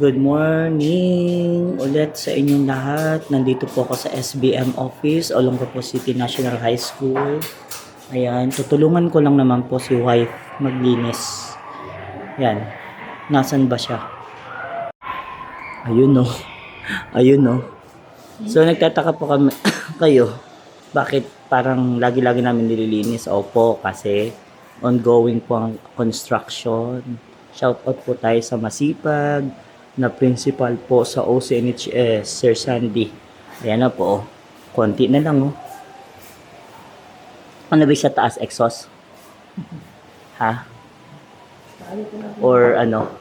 Good morning ulit sa inyong lahat. Nandito po ako sa SBM office, Olongapo City National High School. Ayan, tutulungan ko lang naman po si wife maglinis. Ayan, nasan ba siya? Ayun no. Ayun no. So nagtataka po kami kayo, bakit parang lagi-lagi namin nililinis? Opo, kasi ongoing po ang construction. Shout out po tayo sa masipag na principal po sa OCNHS, Sir Sandy. Ayan na po, konti na lang oh. Ano ba sa taas, exhaust? Ha? Or ano?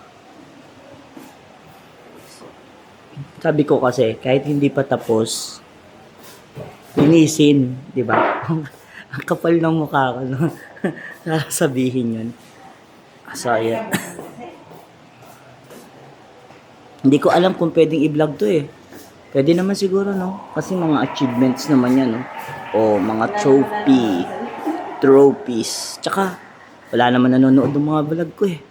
Sabi ko kasi, kahit hindi pa tapos, linisin, di ba? Ang kapal ng mukha ko, no? Sabihin yun. So, ayan. Hindi ko alam kung pwedeng i-vlog to eh. Pwede naman siguro, no? Kasi mga achievements naman yan, no? O mga trophies. Tsaka, wala naman nanonood ng mga vlog ko eh.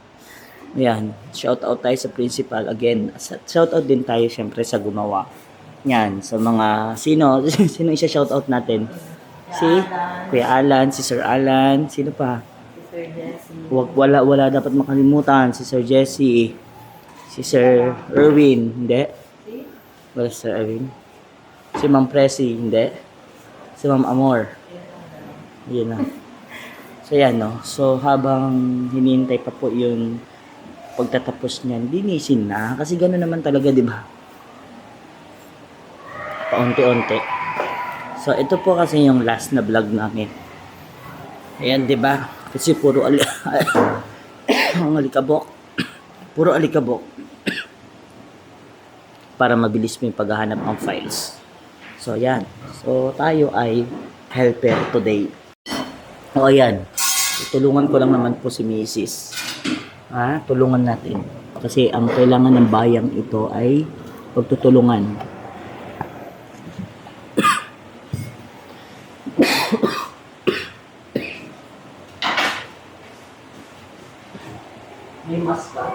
Ayan, shout out tayo sa principal again. Shout out din tayo syempre sa gumawa. Yan, sa mga sino isa-shout out natin? Si Kuya Alan, si Sir Alan, sino pa? Si Sir Jesse. Wala dapat makalimutan si Sir Jesse. Si Sir Erwin, hindi. Wala si Sir Erwin. Si Ma'am Presi, hindi. Si Ma'am Amor. Yun na. So yan no. So habang hinihintay pa po yung pagtatapos niyan, linisin na. Kasi gano'n naman talaga, di ba? Paunti-unti. So, ito po kasi yung last na vlog namin. Ayan, di ba? Kasi puro alikabok. Puro alikabok. Para mabilis mo yung paghahanap ng files. So, yan. So, tayo ay helper today. O, ayan. Tutulungan ko lang naman po si Mrs. Tulungan natin. Kasi ang kailangan ng bayang ito ay pagtutulungan. May mask ka?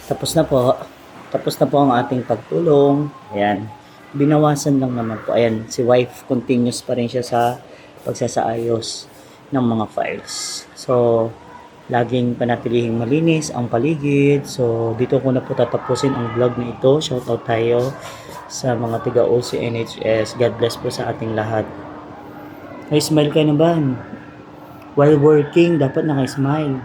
Tapos na po. Tapos na po ang ating pagtulong. Ayan. Binawasan lang naman po. Ayan, si wife continuous pa rin siya sa pagsasaayos ng mga files. So, laging panatilihing malinis ang paligid. So, dito ko na po tatapusin ang vlog na ito. Shoutout tayo sa mga tiga OCNHS. God bless po sa ating lahat. Ay, smile ka naman. While working, dapat naka-smile.